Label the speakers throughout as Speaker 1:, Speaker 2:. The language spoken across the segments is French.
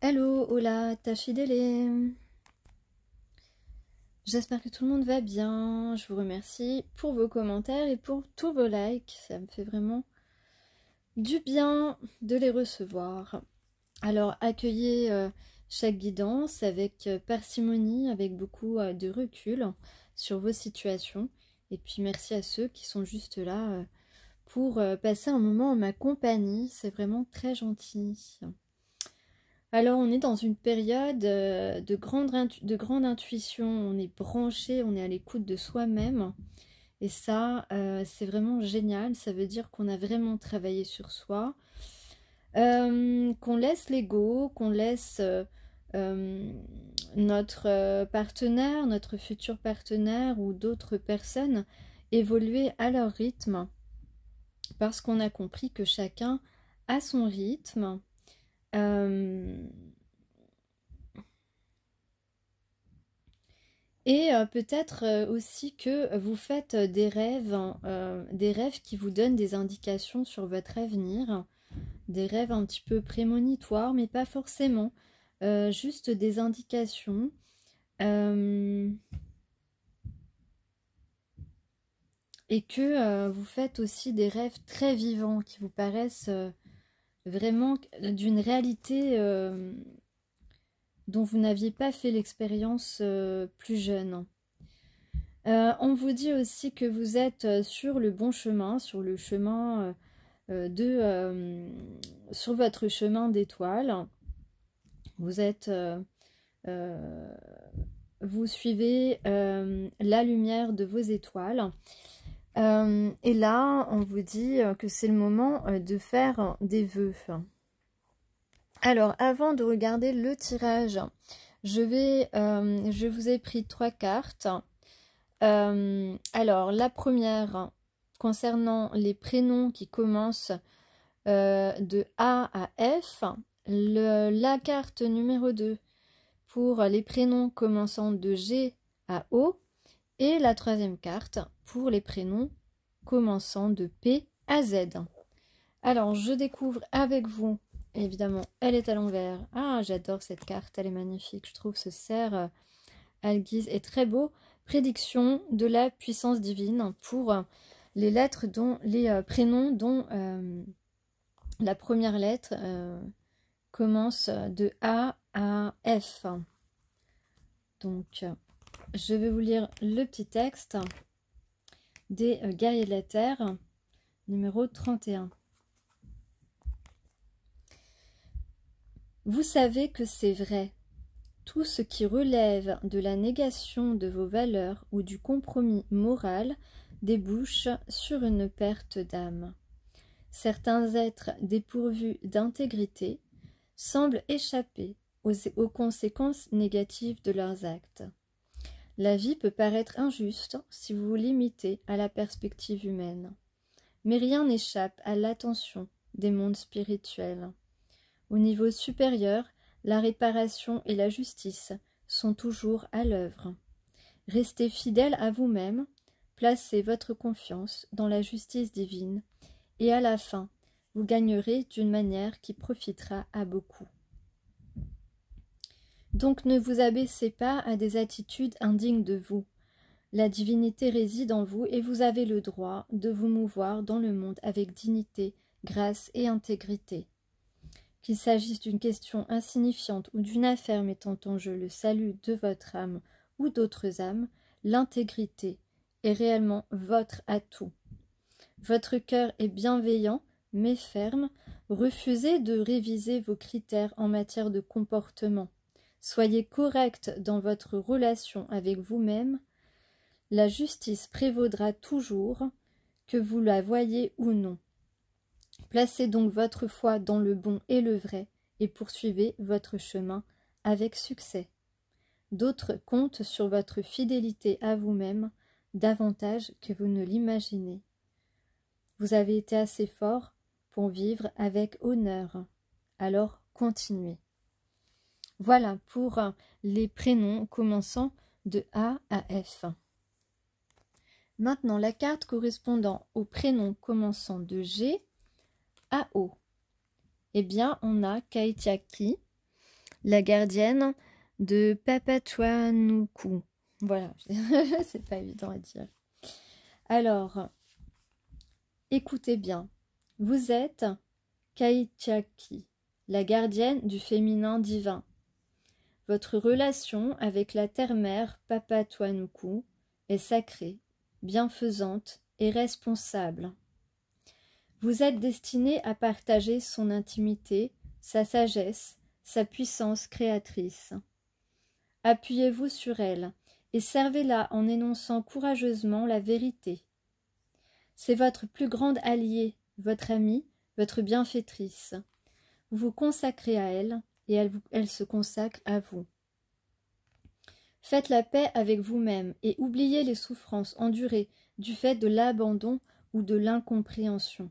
Speaker 1: Hello, hola, Tachidele. J'espère que tout le monde va bien. Je vous remercie pour vos commentaires et pour tous vos likes. Ça me fait vraiment du bien de les recevoir. Alors, accueillez chaque guidance avec parcimonie, avec beaucoup de recul sur vos situations. Et puis, merci à ceux qui sont juste là pour passer un moment en ma compagnie. C'est vraiment très gentil. Alors, on est dans une période de grande intuition, on est branché, on est à l'écoute de soi-même. Et ça, c'est vraiment génial, ça veut dire qu'on a vraiment travaillé sur soi, qu'on laisse l'ego, qu'on laisse notre partenaire, notre futur partenaire ou d'autres personnes évoluer à leur rythme, parce qu'on a compris que chacun a son rythme. Et peut-être aussi que vous faites des rêves qui vous donnent des indications sur votre avenir, des rêves un petit peu prémonitoires, mais pas forcément, juste des indications. Et que vous faites aussi des rêves très vivants qui vous paraissent vraiment d'une réalité dont vous n'aviez pas fait l'expérience plus jeune. On vous dit aussi que vous êtes sur le bon chemin, sur le chemin sur votre chemin d'étoile. Vous êtes, vous suivez la lumière de vos étoiles. Et là, on vous dit que c'est le moment de faire des vœux. Alors, avant de regarder le tirage, je vous ai pris 3 cartes. Alors, la première, concernant les prénoms qui commencent de A à F, la carte numéro 2 pour les prénoms commençant de G à O, et la troisième carte pour les prénoms commençant de P à Z. Alors, je découvre avec vous, évidemment, elle est à l'envers. Ah, j'adore cette carte, elle est magnifique. Je trouve ce cerf à guise est très beau. Prédiction de la puissance divine pour les lettres dont les prénoms dont la première lettre commence de A à F. Donc, je vais vous lire le petit texte des guerriers de la Terre, numéro 31. Vous savez que c'est vrai. Tout ce qui relève de la négation de vos valeurs ou du compromis moral débouche sur une perte d'âme. Certains êtres dépourvus d'intégrité semblent échapper aux conséquences négatives de leurs actes. La vie peut paraître injuste si vous vous limitez à la perspective humaine. Mais rien n'échappe à l'attention des mondes spirituels. Au niveau supérieur, la réparation et la justice sont toujours à l'œuvre. Restez fidèle à vous-même, placez votre confiance dans la justice divine, et à la fin, vous gagnerez d'une manière qui profitera à beaucoup. Donc ne vous abaissez pas à des attitudes indignes de vous. La divinité réside en vous et vous avez le droit de vous mouvoir dans le monde avec dignité, grâce et intégrité. Qu'il s'agisse d'une question insignifiante ou d'une affaire mettant en jeu le salut de votre âme ou d'autres âmes, l'intégrité est réellement votre atout. Votre cœur est bienveillant, mais ferme. Refusez de réviser vos critères en matière de comportement. Soyez correct dans votre relation avec vous-même. La justice prévaudra toujours, que vous la voyiez ou non. Placez donc votre foi dans le bon et le vrai et poursuivez votre chemin avec succès. D'autres comptent sur votre fidélité à vous-même davantage que vous ne l'imaginez. Vous avez été assez fort pour vivre avec honneur, alors continuez. Voilà pour les prénoms commençant de A à F. Maintenant, la carte correspondant aux prénoms commençant de G à O. Eh bien, on a Kaitiaki. la gardienne de Papatuanuku. Voilà, c'est pas évident à dire. Alors, écoutez bien. Vous êtes Kaichaki, la gardienne du féminin divin. Votre relation avec la terre-mère Papatuanuku est sacrée, bienfaisante et responsable. Vous êtes destiné à partager son intimité, sa sagesse, sa puissance créatrice. Appuyez-vous sur elle et servez-la en énonçant courageusement la vérité. C'est votre plus grande alliée, votre amie, votre bienfaitrice. Vous vous consacrez à elle et elle se consacre à vous. Faites la paix avec vous-même et oubliez les souffrances endurées du fait de l'abandon ou de l'incompréhension.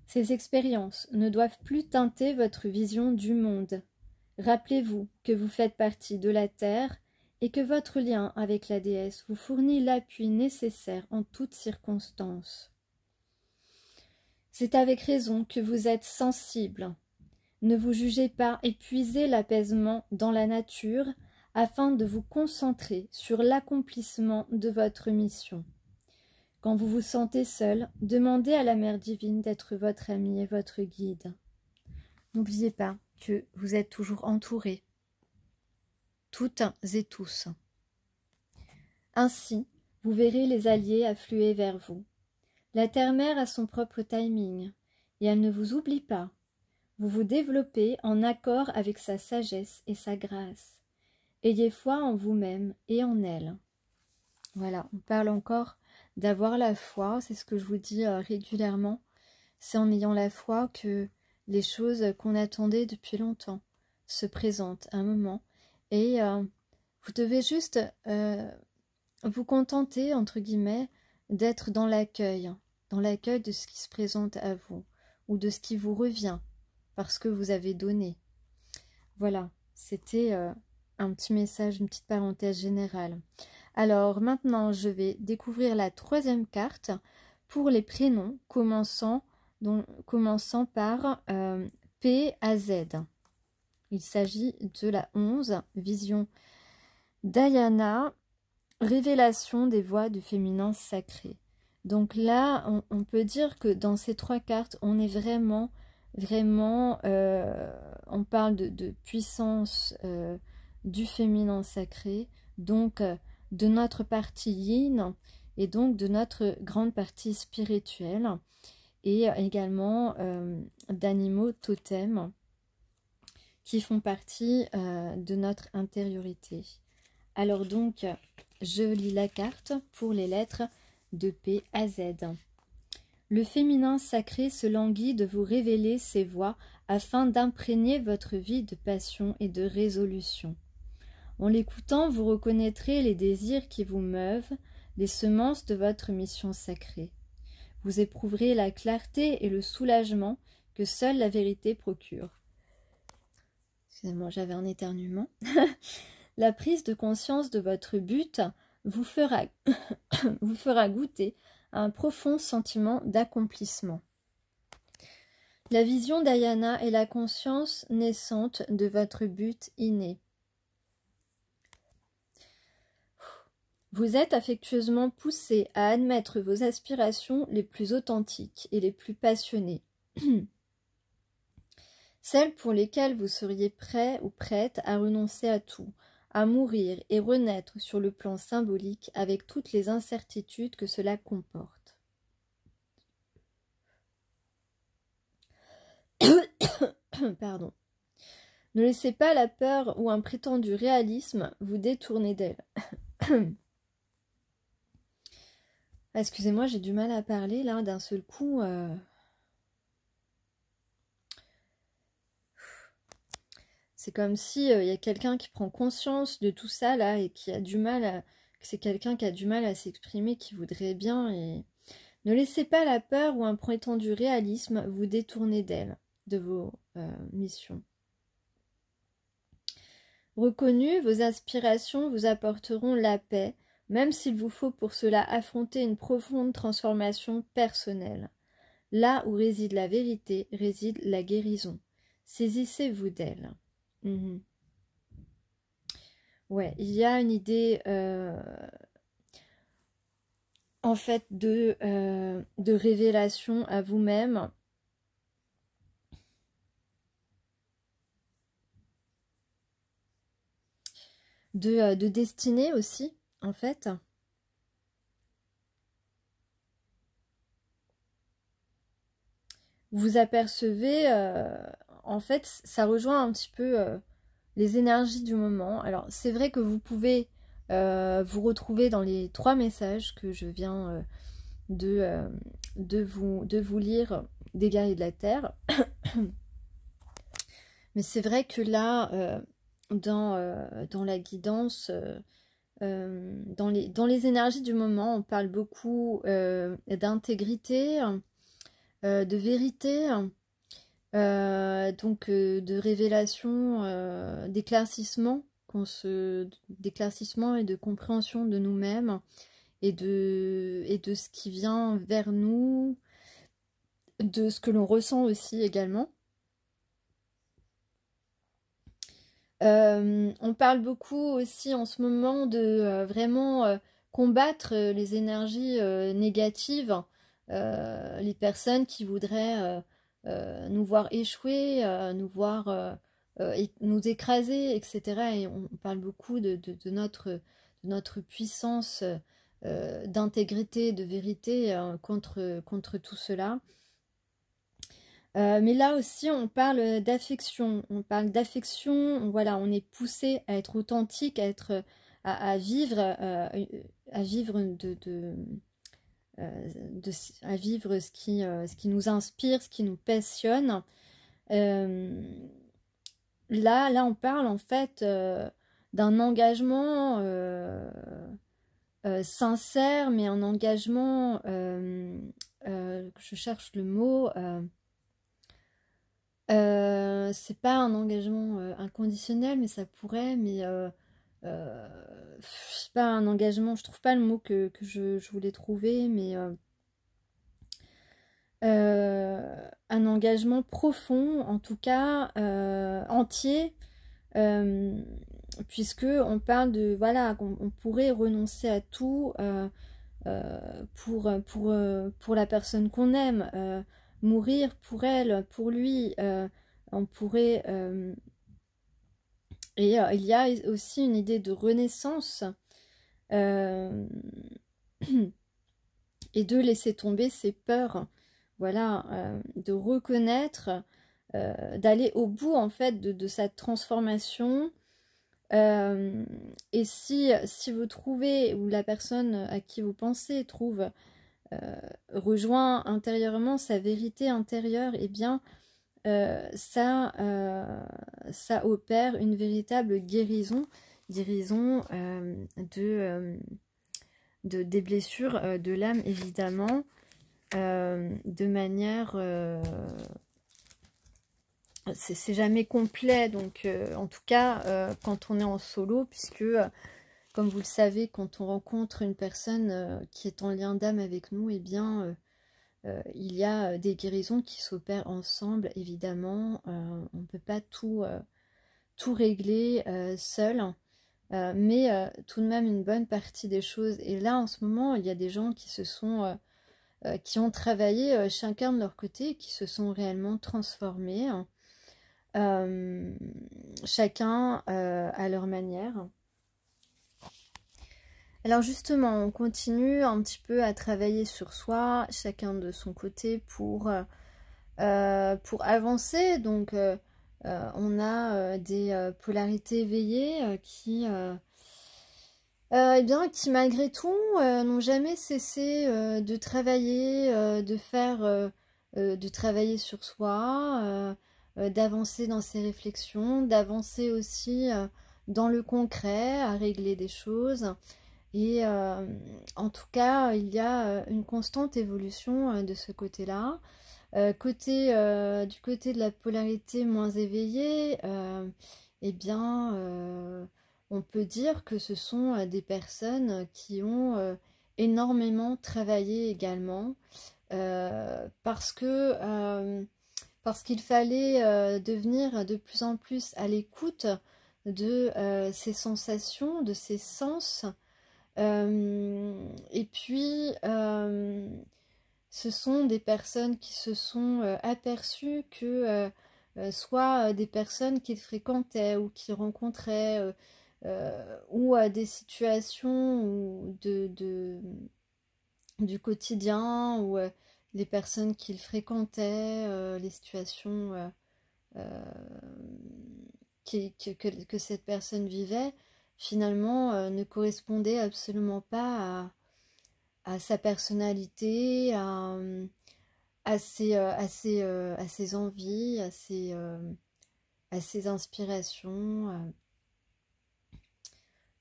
Speaker 1: Ces expériences ne doivent plus teinter votre vision du monde. Rappelez-vous que vous faites partie de la Terre et que votre lien avec la déesse vous fournit l'appui nécessaire en toutes circonstances. C'est avec raison que vous êtes sensible. Ne vous jugez pas, épuisez l'apaisement dans la nature afin de vous concentrer sur l'accomplissement de votre mission. Quand vous vous sentez seul, demandez à la Mère divine d'être votre amie et votre guide. N'oubliez pas que vous êtes toujours entourés, toutes et tous. Ainsi, vous verrez les alliés affluer vers vous. La Terre-Mère a son propre timing, et elle ne vous oublie pas. Vous vous développez en accord avec sa sagesse et sa grâce. Ayez foi en vous-même et en elle. Voilà, on parle encore d'avoir la foi, c'est ce que je vous dis régulièrement. C'est en ayant la foi que les choses qu'on attendait depuis longtemps se présentent à un moment. Et vous devez juste vous contenter, entre guillemets, d'être dans l'accueil de ce qui se présente à vous, ou de ce qui vous revient, parce que vous avez donné. Voilà, c'était un petit message, une petite parenthèse générale. Alors maintenant, je vais découvrir la troisième carte pour les prénoms commençant par P à Z. Il s'agit de la 11, vision Dhyana, révélation des voies du féminin sacré. Donc là, on peut dire que dans ces trois cartes, on est vraiment, on parle de puissance du féminin sacré, donc de notre partie yin et donc de notre grande partie spirituelle et également d'animaux totems qui font partie de notre intériorité. Alors donc, je lis la carte pour les lettres de P à Z. Le féminin sacré se languit de vous révéler ses voies afin d'imprégner votre vie de passion et de résolution. En l'écoutant, vous reconnaîtrez les désirs qui vous meuvent, les semences de votre mission sacrée. Vous éprouverez la clarté et le soulagement que seule la vérité procure. Excusez-moi, j'avais un éternuement. La prise de conscience de votre but vous fera goûter à un profond sentiment d'accomplissement. La vision d'Ayana est la conscience naissante de votre but inné. Vous êtes affectueusement poussé à admettre vos aspirations les plus authentiques et les plus passionnées. Celles pour lesquelles vous seriez prêt ou prête à renoncer à tout, à mourir et renaître sur le plan symbolique avec toutes les incertitudes que cela comporte. Pardon. Ne laissez pas la peur ou un prétendu réalisme vous détourner d'elle. Excusez-moi, j'ai du mal à parler là d'un seul coup. C'est comme si y a quelqu'un qui prend conscience de tout ça là et qui a du mal à... C'est quelqu'un qui a du mal à s'exprimer, qui voudrait bien. Et ne laissez pas la peur ou un prétendu réalisme vous détourner d'elle, de vos missions. Reconnus, vos aspirations vous apporteront la paix, même s'il vous faut pour cela affronter une profonde transformation personnelle. Là où réside la vérité, réside la guérison. Saisissez-vous d'elle. Mhm. Ouais, il y a une idée en fait de révélation à vous-même. De destinée aussi, en fait. Vous apercevez, en fait, ça rejoint un petit peu les énergies du moment. Alors, c'est vrai que vous pouvez vous retrouver dans les 3 messages que je viens de, euh, de vous lire des guerriers de la Terre. Mais c'est vrai que là, dans la guidance, dans les énergies du moment, on parle beaucoup d'intégrité, de vérité, donc de révélation, d'éclaircissement et de compréhension de nous-mêmes et de ce qui vient vers nous, de ce que l'on ressent aussi également. On parle beaucoup aussi en ce moment de vraiment combattre les énergies négatives, les personnes qui voudraient nous voir échouer, nous écraser, etc. Et on parle beaucoup de notre puissance d'intégrité, de vérité contre tout cela. Mais là aussi, on parle d'affection. On parle d'affection. Voilà, on est poussé à être authentique, à vivre, à vivre à vivre ce qui nous inspire, ce qui nous passionne. Euh, là, on parle en fait d'un engagement sincère, mais un engagement. Je cherche le mot. C'est pas un engagement inconditionnel, mais ça pourrait, mais je sais pas, un engagement, je trouve pas le mot que je voulais trouver, mais un engagement profond, en tout cas entier, euh, puisque on parle de, voilà, qu'on pourrait renoncer à tout pour la personne qu'on aime, mourir pour elle, pour lui, on pourrait... et il y a aussi une idée de renaissance euh, et de laisser tomber ses peurs, voilà, de reconnaître, d'aller au bout en fait de sa transformation. Et si vous trouvez, ou la personne à qui vous pensez trouve rejoint intérieurement sa vérité intérieure, eh bien ça opère une véritable guérison, guérison des blessures de l'âme évidemment, de manière... c'est jamais complet, donc en tout cas quand on est en solo, puisque comme vous le savez, quand on rencontre une personne qui est en lien d'âme avec nous, eh bien il y a des guérisons qui s'opèrent ensemble, évidemment. On ne peut pas tout régler seul, mais tout de même une bonne partie des choses. Et là, en ce moment, il y a des gens qui qui ont travaillé chacun de leur côté, qui se sont réellement transformés, chacun à leur manière. Alors justement, on continue un petit peu à travailler sur soi, chacun de son côté pour avancer. Donc on a des polarités éveillées eh bien, qui malgré tout n'ont jamais cessé de travailler, de travailler sur soi, d'avancer dans ses réflexions, d'avancer aussi dans le concret, à régler des choses. Et en tout cas, il y a une constante évolution de ce côté-là. Du côté de la polarité moins éveillée, eh bien, on peut dire que ce sont des personnes qui ont énormément travaillé également, parce que parce qu'il fallait devenir de plus en plus à l'écoute de ses sensations, de ses sens. Et puis, ce sont des personnes qui se sont aperçues que soit des personnes qu'ils fréquentaient ou qu'ils rencontraient, ou des situations du quotidien, ou les personnes qu'ils fréquentaient, les situations que cette personne vivait, finalement ne correspondaient absolument pas à sa personnalité, à ses envies, à ses inspirations.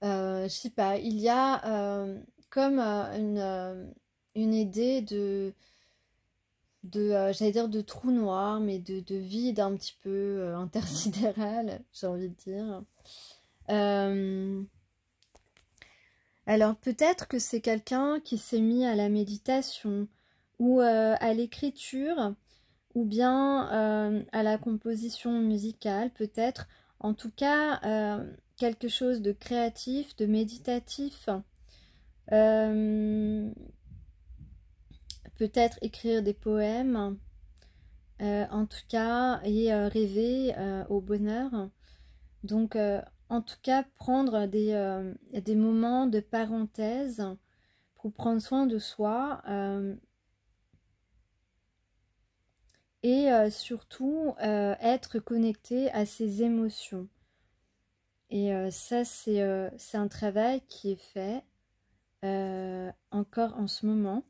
Speaker 1: Je sais pas, il y a comme une idée j'allais dire de trou noir, mais de vide un petit peu intersidéral, j'ai envie de dire. Alors peut-être que c'est quelqu'un qui s'est mis à la méditation, ou à l'écriture, ou bien à la composition musicale, peut-être. En tout cas, quelque chose de créatif, de méditatif. Peut-être écrire des poèmes, en tout cas, et rêver au bonheur. Donc, en tout cas, prendre des moments de parenthèse pour prendre soin de soi, et surtout être connecté à ses émotions. Et ça, c'est un travail qui est fait encore en ce moment.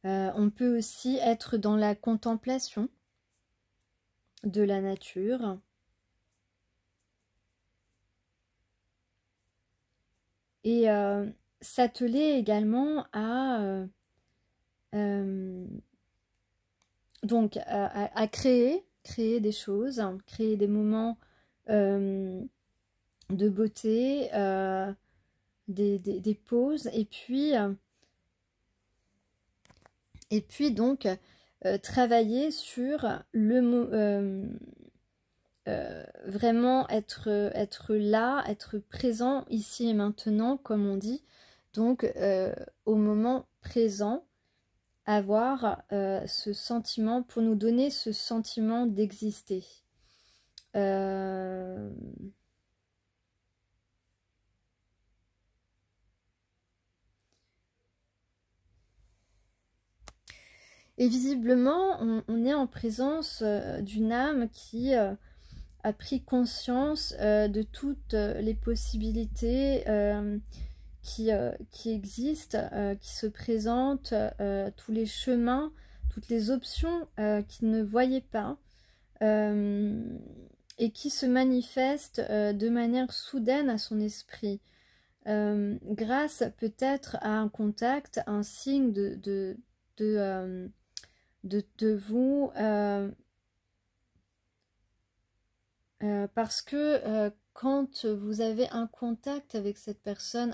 Speaker 1: On peut aussi être dans la contemplation de la nature. Et s'atteler également donc à créer des choses, créer des moments de beauté, des pauses, et puis donc travailler sur vraiment être là, être présent ici et maintenant, comme on dit. Donc au moment présent, avoir ce sentiment, pour nous donner ce sentiment d'exister. Et visiblement, on est en présence d'une âme qui a pris conscience de toutes les possibilités qui existent, qui se présentent, tous les chemins, toutes les options qu'il ne voyait pas, et qui se manifestent de manière soudaine à son esprit, grâce peut-être à un contact, un signe de vous, parce que quand vous avez un contact avec cette personne,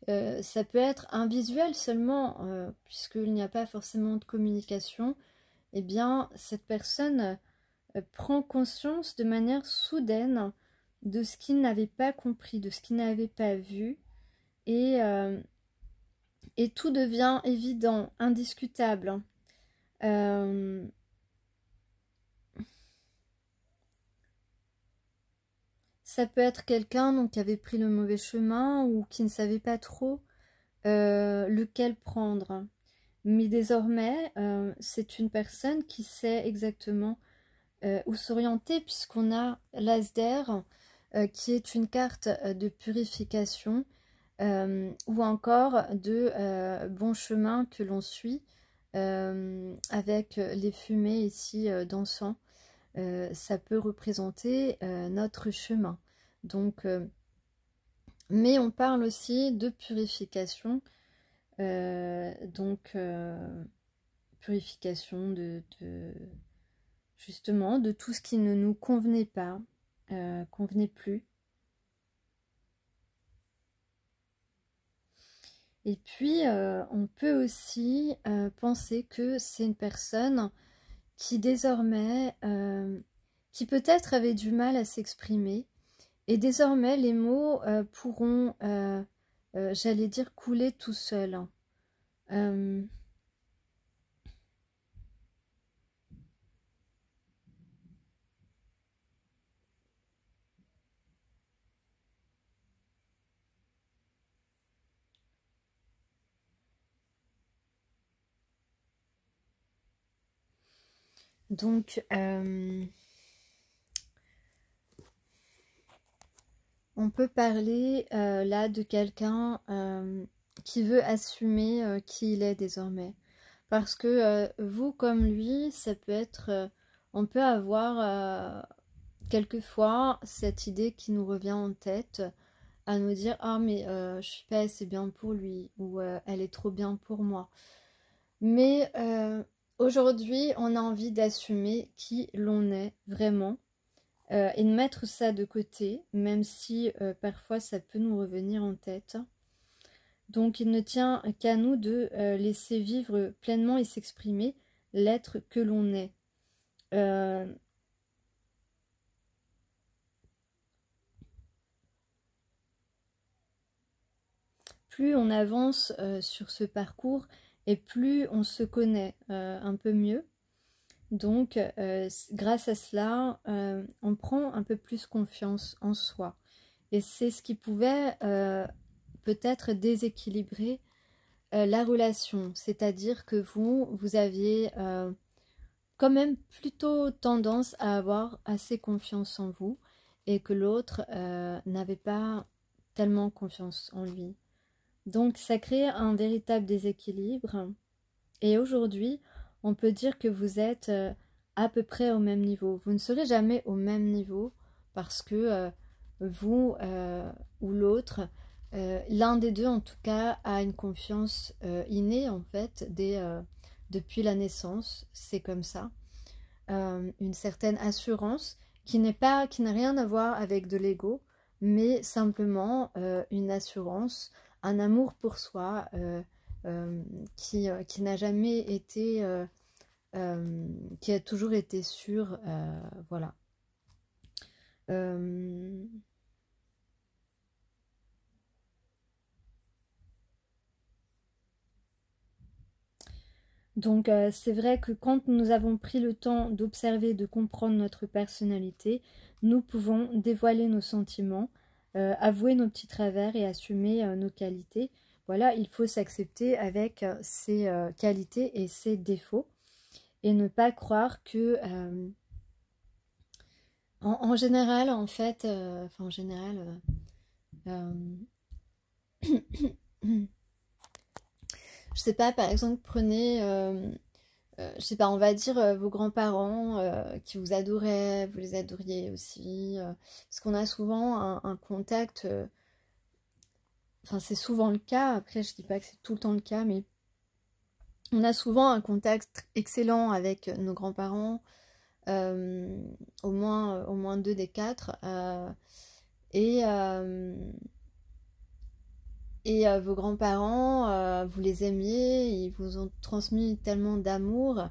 Speaker 1: ça peut être un visuel seulement, puisqu'il n'y a pas forcément de communication. Eh bien, cette personne prend conscience de manière soudaine de ce qu'il n'avait pas compris, de ce qu'il n'avait pas vu, et tout devient évident, indiscutable. Ça peut être quelqu'un qui avait pris le mauvais chemin, ou qui ne savait pas trop lequel prendre. Mais désormais, c'est une personne qui sait exactement où s'orienter, puisqu'on a l'Asder, qui est une carte de purification, ou encore de bon chemin que l'on suit, avec les fumées ici d'encens. Ça peut représenter notre chemin. Donc, mais on parle aussi de purification, donc purification justement de tout ce qui ne nous convenait pas, convenait plus. Et puis, on peut aussi penser que c'est une personne qui désormais, qui peut-être avait du mal à s'exprimer, et désormais les mots pourront, j'allais dire, couler tout seuls. Euh, donc, on peut parler là de quelqu'un qui veut assumer qui il est désormais. Parce que vous, comme lui, ça peut être... on peut avoir quelquefois cette idée qui nous revient en tête à nous dire ah mais je suis pas assez bien pour lui ou elle est trop bien pour moi. Mais aujourd'hui, on a envie d'assumer qui l'on est vraiment et de mettre ça de côté, même si parfois ça peut nous revenir en tête. Donc il ne tient qu'à nous de laisser vivre pleinement et s'exprimer l'être que l'on est. Euh, plus on avance sur ce parcours et plus on se connaît un peu mieux. Donc grâce à cela, on prend un peu plus confiance en soi. Et c'est ce qui pouvait peut-être déséquilibrer la relation. C'est-à-dire que vous aviez quand même plutôt tendance à avoir assez confiance en vous et que l'autre n'avait pas tellement confiance en lui. Donc ça crée un véritable déséquilibre et aujourd'hui on peut dire que vous êtes à peu près au même niveau. Vous ne serez jamais au même niveau parce que vous ou l'autre, l'un des deux en tout cas a une confiance innée en fait depuis la naissance, c'est comme ça. Une certaine assurance qui n'a rien à voir avec de l'ego, mais simplement une assurance, un amour pour soi qui n'a jamais été, qui a toujours été sûr, voilà. Euh, Donc c'est vrai que quand nous avons pris le temps d'observer, de comprendre notre personnalité, nous pouvons dévoiler nos sentiments, avouer nos petits travers et assumer nos qualités. Voilà, il faut s'accepter avec ses qualités et ses défauts et ne pas croire que, en général, en fait, enfin en général, je sais pas, par exemple, prenez je sais pas, on va dire vos grands-parents qui vous adoraient, vous les adoriez aussi, parce qu'on a souvent un contact, enfin c'est souvent le cas, après je dis pas que c'est tout le temps le cas, mais on a souvent un contact excellent avec nos grands-parents, euh, au moins deux des quatre, et, euh, et vos grands-parents, vous les aimiez, ils vous ont transmis tellement d'amour.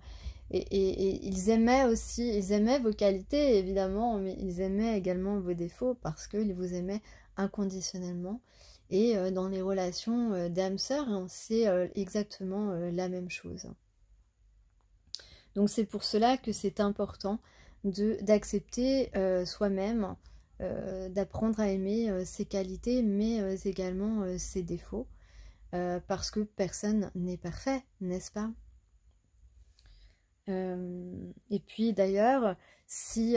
Speaker 1: Et ils aimaient aussi, ils aimaient vos qualités évidemment, mais ils aimaient également vos défauts parce qu'ils vous aimaient inconditionnellement. Et dans les relations d'âme-sœur, hein, c'est exactement la même chose. Donc c'est pour cela que c'est important d'accepter soi-même, d'apprendre à aimer ses qualités, mais également ses défauts, parce que personne n'est parfait, n'est-ce pas? Et puis d'ailleurs, si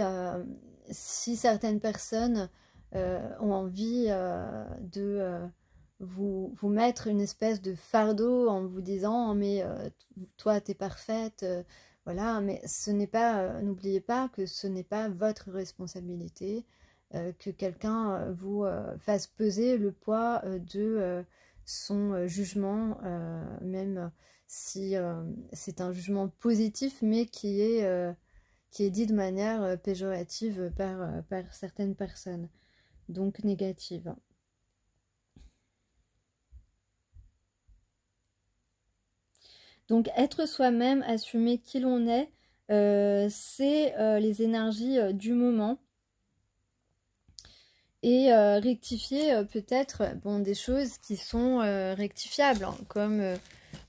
Speaker 1: certaines personnes ont envie de vous mettre une espèce de fardeau en vous disant «Oh, mais toi t'es parfaite, voilà, mais ce n'est pas, n'oubliez pas que ce n'est pas votre responsabilité, que quelqu'un vous fasse peser le poids de son jugement, même si c'est un jugement positif, mais qui est dit de manière péjorative par certaines personnes, donc négative. Donc être soi-même, assumer qui l'on est, c'est les énergies du moment. Et rectifier peut-être bon, des choses qui sont rectifiables, hein, comme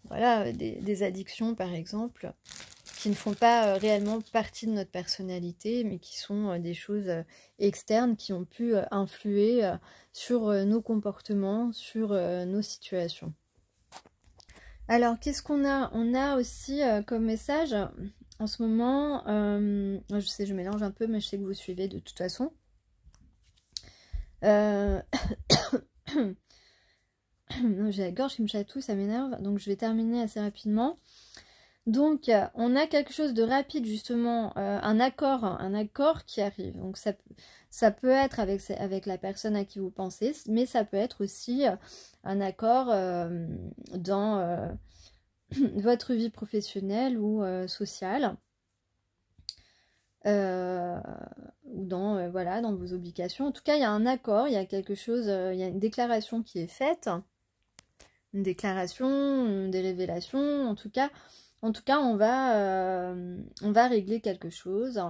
Speaker 1: voilà, des addictions par exemple, qui ne font pas réellement partie de notre personnalité, mais qui sont des choses externes qui ont pu influer sur nos comportements, sur nos situations. Alors, qu'est-ce qu'on a? On a aussi comme message, en ce moment, je sais, je mélange un peu, mais je sais que vous suivez de toute façon. J'ai la gorge qui me chatouille, ça m'énerve, donc je vais terminer assez rapidement. Donc on a quelque chose de rapide justement, un accord qui arrive. Donc ça peut être avec la personne à qui vous pensez, mais ça peut être aussi un accord dans votre vie professionnelle ou sociale. Ou dans, voilà, dans vos obligations. En tout cas, il y a un accord, il y a quelque chose, il y a une déclaration qui est faite. Une déclaration, des révélations. En tout cas, on va régler quelque chose.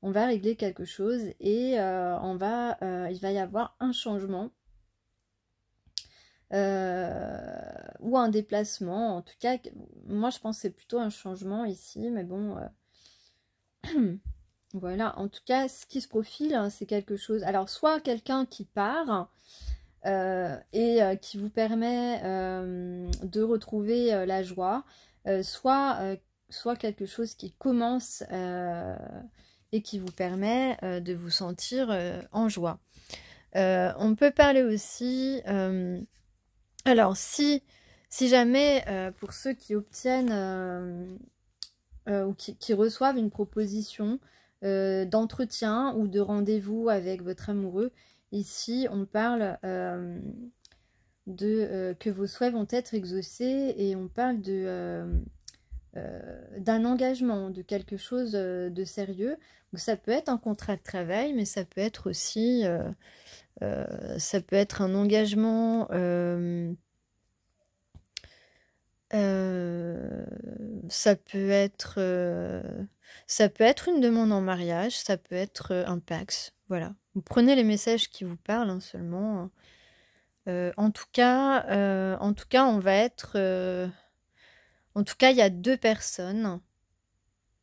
Speaker 1: On va régler quelque chose et il va y avoir un changement. Ou un déplacement. En tout cas, moi je pense que c'est plutôt un changement ici, mais bon... Voilà, en tout cas, ce qui se profile, c'est quelque chose... Alors, soit quelqu'un qui part et qui vous permet de retrouver la joie, soit quelque chose qui commence et qui vous permet de vous sentir en joie. On peut parler aussi... alors, si jamais, pour ceux qui obtiennent ou qui reçoivent une proposition d'entretien ou de rendez-vous avec votre amoureux, ici on parle que vos souhaits vont être exaucés et on parle d'un engagement, de quelque chose de sérieux. Donc ça peut être un contrat de travail, mais ça peut être aussi ça peut être un engagement ça peut être une demande en mariage, ça peut être un Pax, voilà. Vous prenez les messages qui vous parlent hein, seulement. En tout cas, on va être... en tout cas, il y a 2 personnes.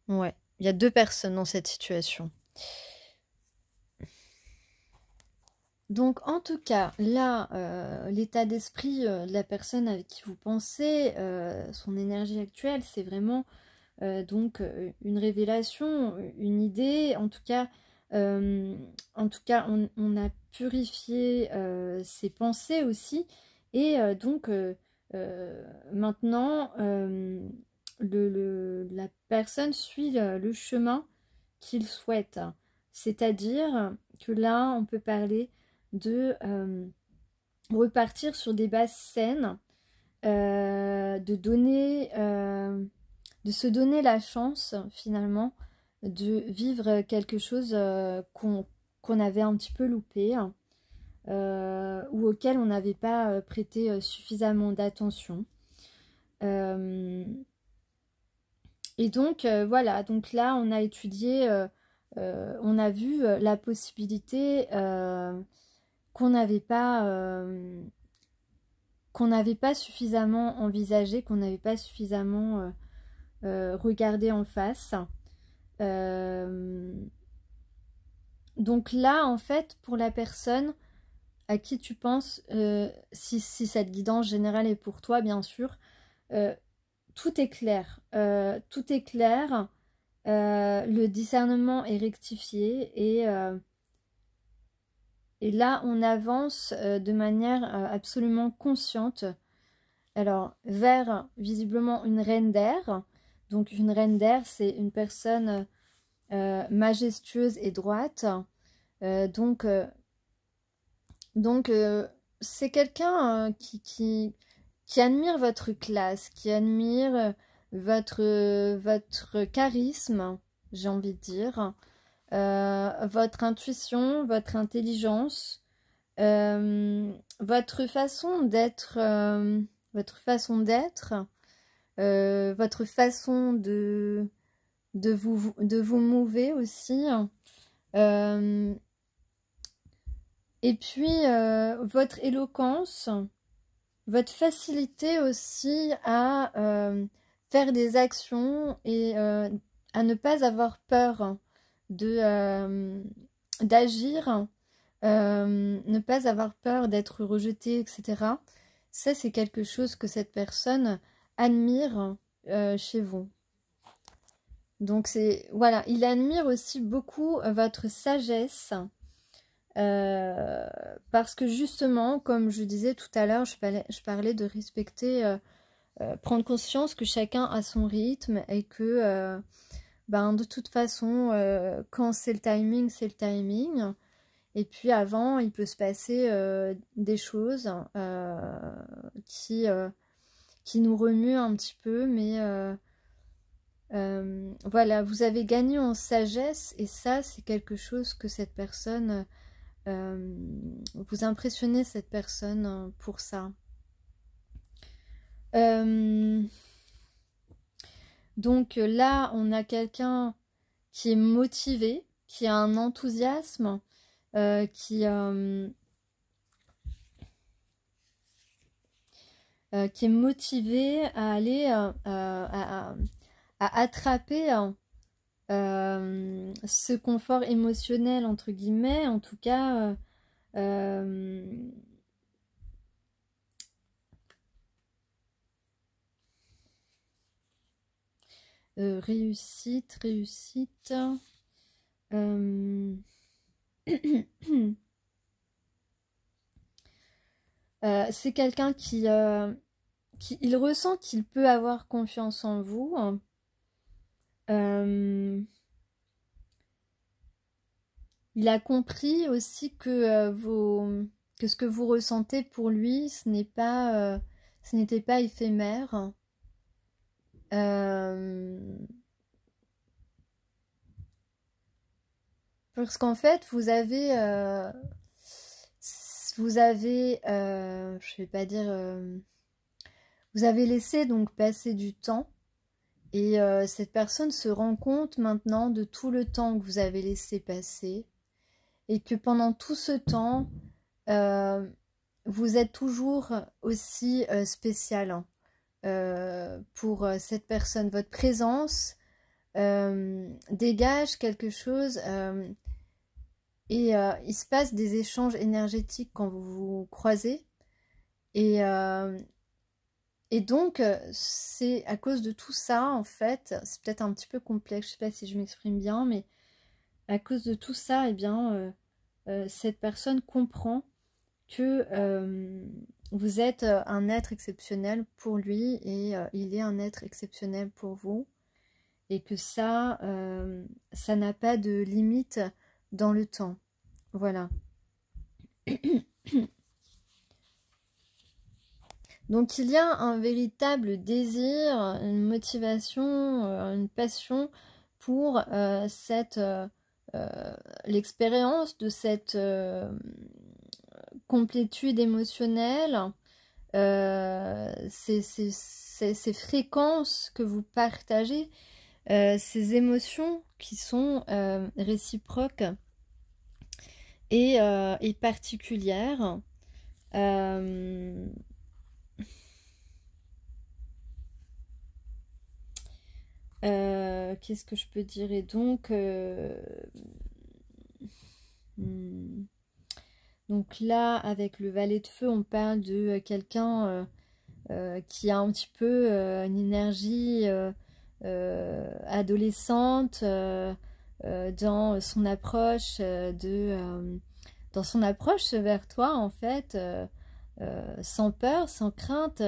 Speaker 1: Ouais, il y a 2 personnes dans cette situation. Donc en tout cas, là, l'état d'esprit de la personne avec qui vous pensez, son énergie actuelle, c'est vraiment donc une révélation, une idée. En tout cas, on a purifié ses pensées aussi. Et donc maintenant, la personne suit le chemin qu'il souhaite. C'est-à-dire que là, on peut parler de repartir sur des bases saines, de se donner la chance finalement de vivre quelque chose qu'on avait un petit peu loupé ou auquel on n'avait pas prêté suffisamment d'attention. Et donc voilà, donc là on a étudié, on a vu la possibilité qu'on n'avait pas suffisamment envisagé, qu'on n'avait pas suffisamment regardé en face. Donc là, en fait, pour la personne à qui tu penses, si cette guidance générale est pour toi, bien sûr, tout est clair. Tout est clair. Le discernement est rectifié et là, on avance de manière absolument consciente. Alors, vers visiblement une reine d'air. Donc, une reine d'air, c'est une personne majestueuse et droite. Donc c'est quelqu'un qui admire votre classe, qui admire votre charisme, j'ai envie de dire. Votre intuition, votre intelligence, votre façon d'être, votre façon de vous mouver aussi. Et puis, votre éloquence, votre facilité aussi à faire des actions et à ne pas avoir peur d'agir, ne pas avoir peur d'être rejeté, etc. Ça, c'est quelque chose que cette personne admire chez vous. Donc, voilà, il admire aussi beaucoup votre sagesse. Parce que justement, comme je disais tout à l'heure, je parlais de respecter, prendre conscience que chacun a son rythme et que de toute façon, quand c'est le timing, c'est le timing. Et puis avant, il peut se passer des choses qui nous remuent un petit peu, mais voilà, vous avez gagné en sagesse et ça, c'est quelque chose que cette personne... vous impressionnez cette personne pour ça. Donc là, on a quelqu'un qui est motivé, qui a un enthousiasme, qui est motivé à aller à attraper ce confort émotionnel, entre guillemets, en tout cas, réussite. C'est quelqu'un qui il ressent qu'il peut avoir confiance en vous. Il a compris aussi que ce que vous ressentez pour lui, ce n'était pas éphémère. Parce qu'en fait, vous avez, je vais pas dire, vous avez laissé donc passer du temps. Et cette personne se rend compte maintenant de tout le temps que vous avez laissé passer et que pendant tout ce temps, vous êtes toujours aussi spécial pour cette personne. Votre présence dégage quelque chose et il se passe des échanges énergétiques quand vous vous croisez. Et donc, c'est à cause de tout ça, en fait, c'est peut-être un petit peu complexe, je sais pas si je m'exprime bien, mais à cause de tout ça, eh bien, cette personne comprend que vous êtes un être exceptionnel pour lui et il est un être exceptionnel pour vous. Et que ça n'a pas de limite dans le temps. Voilà. Donc il y a un véritable désir, une motivation, une passion pour l'expérience de cette complétude émotionnelle, ces fréquences que vous partagez, ces émotions qui sont réciproques et particulières. Qu'est-ce que je peux dire? Et donc, donc là, avec le valet de feu, on parle de quelqu'un qui a un petit peu une énergie adolescente dans son approche dans son approche vers toi, en fait, sans peur, sans crainte.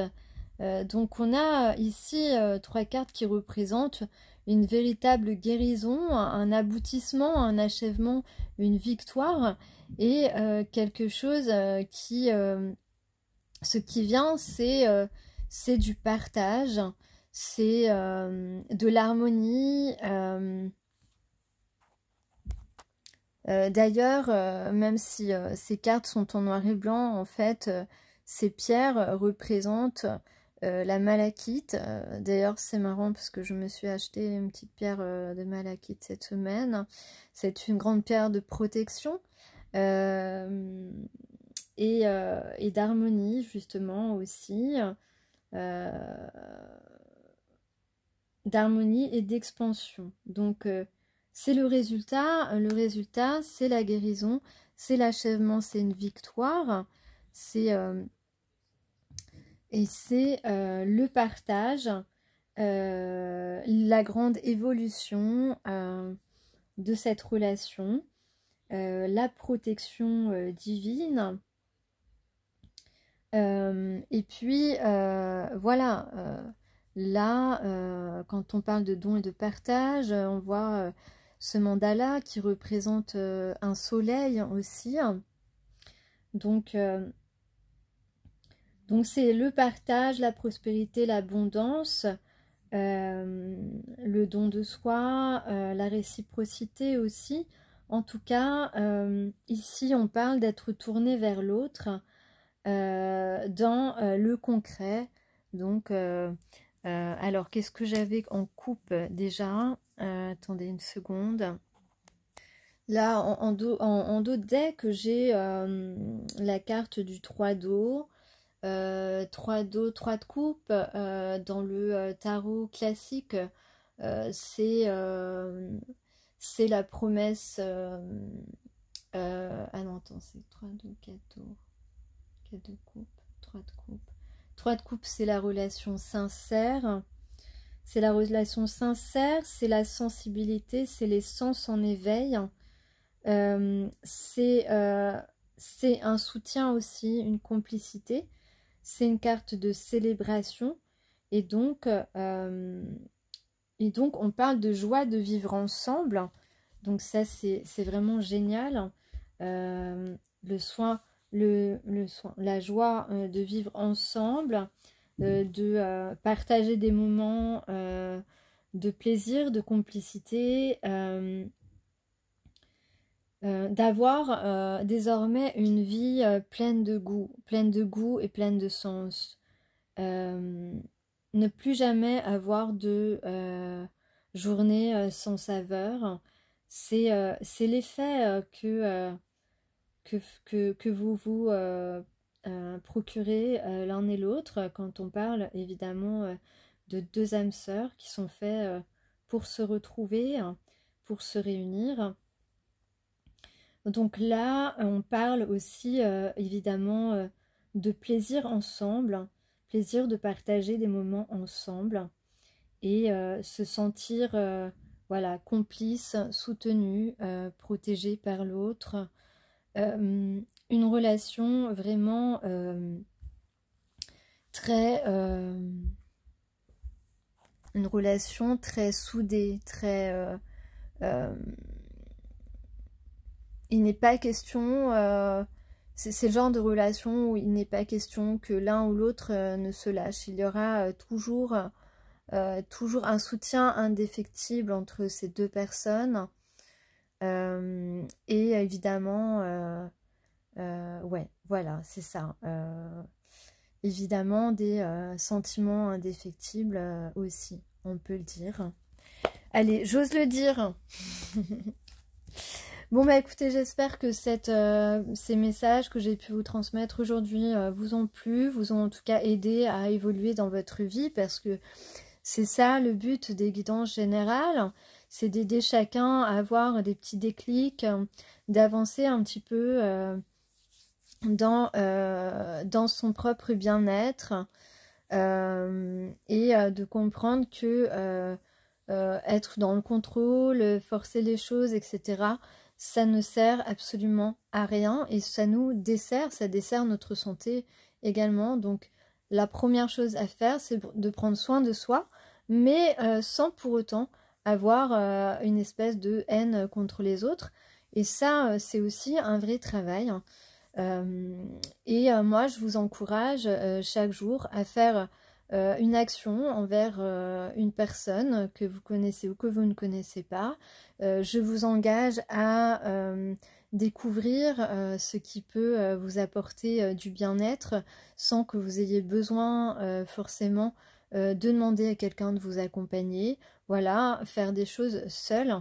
Speaker 1: Donc on a ici 3 cartes qui représentent une véritable guérison, un aboutissement, un achèvement, une victoire et quelque chose ce qui vient, c'est du partage, c'est de l'harmonie. D'ailleurs, même si ces cartes sont en noir et blanc, en fait, ces pierres représentent la malachite. D'ailleurs, c'est marrant parce que je me suis acheté une petite pierre de malachite cette semaine. C'est une grande pierre de protection et d'harmonie, justement, aussi. D'harmonie et d'expansion. Donc, c'est le résultat. Le résultat, c'est la guérison, c'est l'achèvement, c'est une victoire. Et c'est le partage, la grande évolution de cette relation, la protection divine. Et puis, voilà, là, quand on parle de don et de partage, on voit ce mandala qui représente un soleil aussi. Donc c'est le partage, la prospérité, l'abondance, le don de soi, la réciprocité aussi. En tout cas, ici on parle d'être tourné vers l'autre dans le concret. Donc, alors qu'est-ce que j'avais en coupe déjà? Attendez une seconde. Là, en dos de deck, j'ai la carte du 3 d'eau. 3 d'eau, 3 de coupe. Dans le tarot classique, c'est la promesse. Ah non, attends, c'est 3 d'eau, 4 d'eau, 4 de coupe, 3 de coupe. 3 de coupe, c'est la relation sincère. C'est la relation sincère, c'est la sensibilité, c'est les sens en éveil. C'est un soutien aussi, une complicité. C'est une carte de célébration. Et donc on parle de joie de vivre ensemble. Donc ça, c'est vraiment génial. Le soin, la joie de vivre ensemble, de partager des moments de plaisir, de complicité, d'avoir désormais une vie pleine de goût et pleine de sens. Ne plus jamais avoir de journée sans saveur. C'est l'effet que vous vous procurez l'un et l'autre quand on parle évidemment de deux âmes sœurs qui sont faits pour se retrouver, pour se réunir. Donc là, on parle aussi évidemment de plaisir ensemble, plaisir de partager des moments ensemble et se sentir voilà, complice, soutenu, protégé par l'autre. Une relation vraiment une relation très soudée, très il n'est pas question, c'est le genre de relation où il n'est pas question que l'un ou l'autre ne se lâche. Il y aura toujours un soutien indéfectible entre ces deux personnes. Et évidemment, ouais, voilà, c'est ça. Évidemment, des sentiments indéfectibles aussi, on peut le dire. Allez, j'ose le dire. Bon bah écoutez, j'espère que ces messages que j'ai pu vous transmettre aujourd'hui vous ont plu, vous ont en tout cas aidé à évoluer dans votre vie, parce que c'est ça le but des guidances générales, c'est d'aider chacun à avoir des petits déclics, d'avancer un petit peu dans son propre bien-être et de comprendre que être dans le contrôle, forcer les choses, etc., ça ne sert absolument à rien et ça nous dessert, ça dessert notre santé également. Donc la première chose à faire, c'est de prendre soin de soi, mais sans pour autant avoir une espèce de haine contre les autres. Et ça, c'est aussi un vrai travail. Moi, je vous encourage chaque jour à faire une action envers une personne que vous connaissez ou que vous ne connaissez pas. Je vous engage à découvrir ce qui peut vous apporter du bien-être sans que vous ayez besoin forcément de demander à quelqu'un de vous accompagner. Voilà, faire des choses seules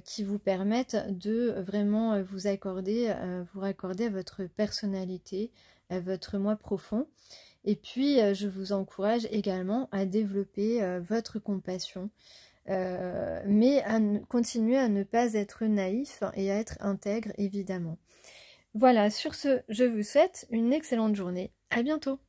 Speaker 1: qui vous permettent de vraiment vous raccorder à votre personnalité, à votre moi profond. Et puis, je vous encourage également à développer votre compassion, mais à continuer à ne pas être naïf et à être intègre, évidemment. Voilà, sur ce, je vous souhaite une excellente journée. À bientôt!